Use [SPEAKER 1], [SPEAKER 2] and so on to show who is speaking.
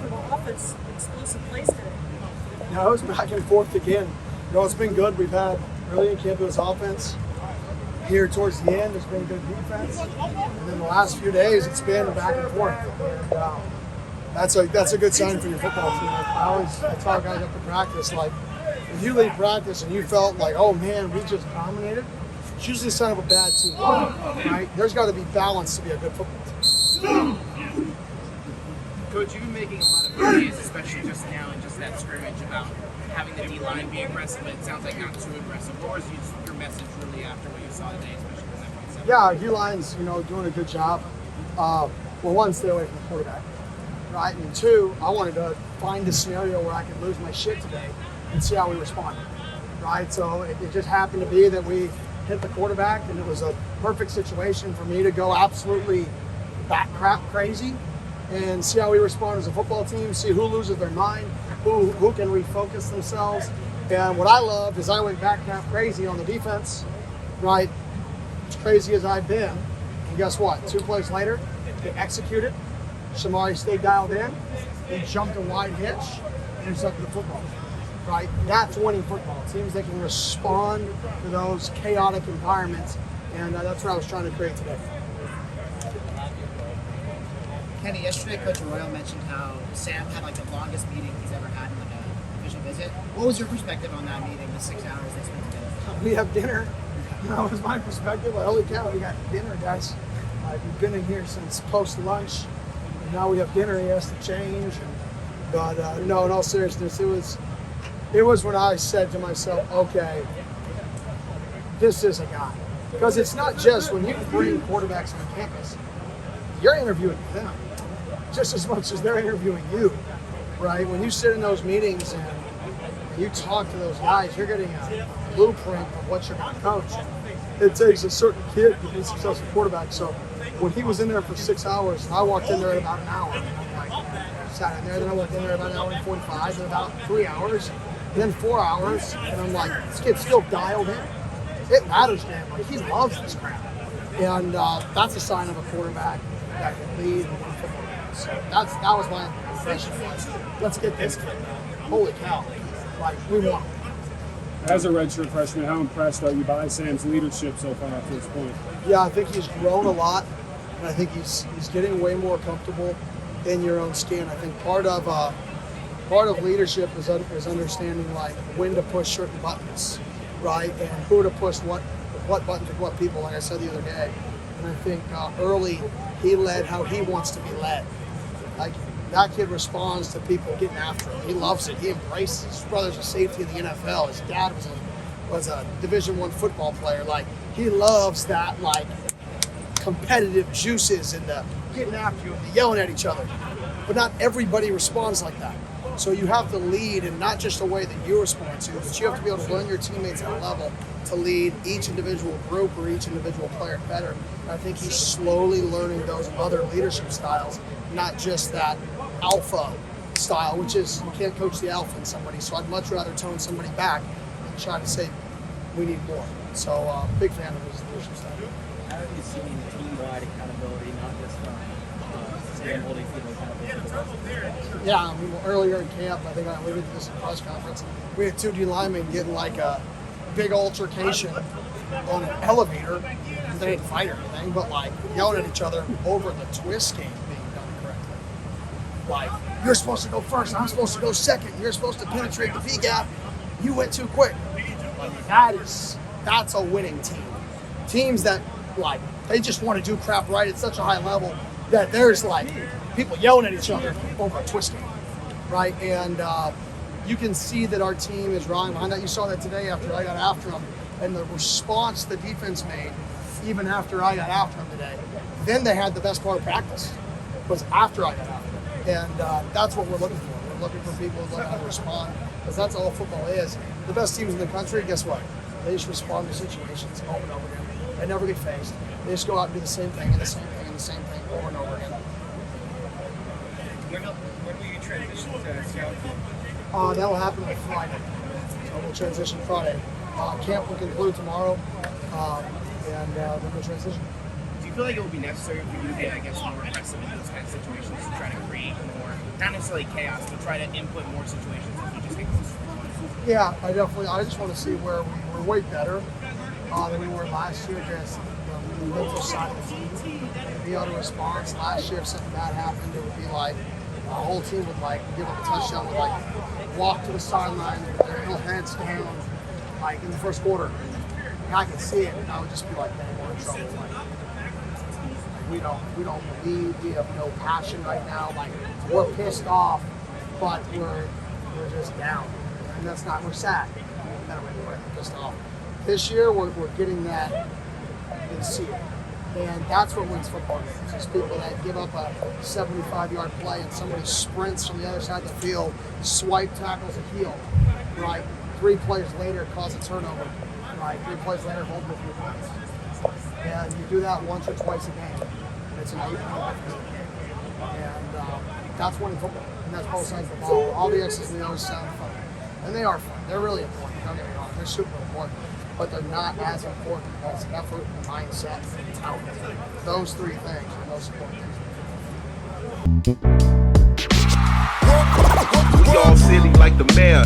[SPEAKER 1] the offense, explosive plays today?
[SPEAKER 2] No, it was back and forth again. It's been good. We've had really in camp, it was offense. Here towards the end, it's been good defense. And then the last few days, it's been back and forth. And, that's a good sign for your football team. I tell guys after practice, like, if you leave practice and you felt like, oh man, we just dominated, it's usually a sign of a bad team, right? There's got to be balance to be a good football team.
[SPEAKER 3] Coach, you've been making a lot of plays, especially just now in just that scrimmage, about having the D-line be aggressive, but it sounds like not too aggressive. What was your message really after what you saw today, especially from that front seven?
[SPEAKER 2] Yeah, D-line's, doing a good job. Well, one, stay away from the quarterback, right? And two, I wanted to find a scenario where I could lose my shit today and see how we responded, right? So it just happened to be that we hit the quarterback, and it was a perfect situation for me to go absolutely bat crap crazy and see how we respond as a football team, see who loses their mind, who can refocus themselves. And what I love is I went bat crap crazy on the defense, right? As crazy as I've been. And guess what? 2 plays later, they executed. Shamari stayed dialed in. They jumped a wide hitch and intercepted the football. Right? That's winning football. Teams that can respond to those chaotic environments, and that's what I was trying to create today.
[SPEAKER 4] Kenny, yesterday Coach Arroyo mentioned how Sam had like the longest meeting he's ever had in like an official visit. What was your perspective on that meeting, the 6 hours they spent together?
[SPEAKER 2] We have dinner. That was my perspective. Like, holy cow, we got dinner, guys. We've been in here since post-lunch, and now we have dinner. He has to change. But no, in all seriousness, it was when I said to myself, okay, this is a guy. Because it's not just when you bring quarterbacks on campus, you're interviewing them just as much as they're interviewing you, right? When you sit in those meetings and you talk to those guys, you're getting a blueprint of what you're going to coach. It takes a certain kid to be a successful quarterback. So when he was in there for 6 hours, and I walked in there at about an hour, and I'm like, sat in there, then I walked in there about an hour and 45, then about 3 hours, then 4 hours, and I'm like, this kid's still dialed in. It matters to him. Like, he loves this crap. And that's a sign of a quarterback that can lead and win football games. So that was my impression. Let's get this kid. Holy cow. Like, we won.
[SPEAKER 5] As a redshirt freshman, how impressed are you by Sam's leadership so far up to this point?
[SPEAKER 2] Yeah, I think he's grown a lot, and I think he's getting way more comfortable in your own skin. I think part of leadership is understanding like when to push certain buttons, right, and who to push what buttons with what people. Like I said the other day, and I think early he led how he wants to be led. Like, that kid responds to people getting after him. He loves it. He embraces it. His brother's a safety in the NFL. His dad was a Division I football player. Like, he loves that, like, competitive juices and the getting after you and the yelling at each other. But not everybody responds like that. So you have to lead in not just the way that you respond to, but you have to be able to learn your teammates at a level to lead each individual group or each individual player better. And I think he's slowly learning those other leadership styles, not just that alpha style, which is, you can't coach the alpha in somebody. So I'd much rather tone somebody back and try to say, we need more. So big fan of his leadership style.
[SPEAKER 6] How have you seen team-wide accountability, not just from Sam holding people accountable?
[SPEAKER 2] Yeah, I mean, earlier in camp, I think I alluded to this in the press conference, we had 2 D linemen getting like a big altercation on an elevator. They didn't fight or anything, but like yelling at each other over the twist game being done correctly. Like, you're supposed to go first, I'm supposed to go second, you're supposed to penetrate the V gap, you went too quick. Like, that's a winning team. Teams that, like, they just want to do crap right at such a high level that there's like people yelling at each other over a twist game, right? And you can see that our team is relying behind that. You saw that today after I got after them, and the response the defense made, even after I got after them today. Then they had the best part of practice, was after I got after them. And that's what we're looking for. We're looking for people who learn how to respond, because that's all football is. The best teams in the country, guess what? They just respond to situations over and over again. They never get phased. They just go out and do the same thing and the same thing and the same thing over and over again.
[SPEAKER 3] When will you transition to scout?
[SPEAKER 2] That will happen on Friday. So we'll transition Friday. Camp will conclude tomorrow, and then we'll transition.
[SPEAKER 3] Do you feel like it will be necessary for you to get, I guess, more aggressive in those kind of situations to try to create more not necessarily chaos, but try to input more situations as we just get closer.
[SPEAKER 2] Yeah, I just want to see where we're way better than we were last year. Just the mental side of the team, and be able to respond. Last year, if something bad happened, it would be like the whole team would like give up a touchdown, would like walk to the sideline with their little heads down, like in the first quarter. And I could see it, and I would just be like, man, we're in trouble. Like, we don't believe, we have no passion right now. Like, we're pissed off, but we're just down. And that's not, we're sad. We're pissed off. This year, we're getting that and see it. And that's what wins football games. It's people that give up a 75-yard play and somebody sprints from the other side of the field, swipe tackles a heel, right? 3 plays later, cause a turnover, right? 3 plays later, hold with 3 points. And you do that once or twice a game. And it's an 8-point difference. And that's winning football. And that's both sides of the ball. All the X's and the O's sound fun. And they are fun. They're really important. Don't get me wrong. They're super important. But they're not as important as effort, mindset, and talent. Those 3 things are the most important things.
[SPEAKER 7] We all silly like the mayor.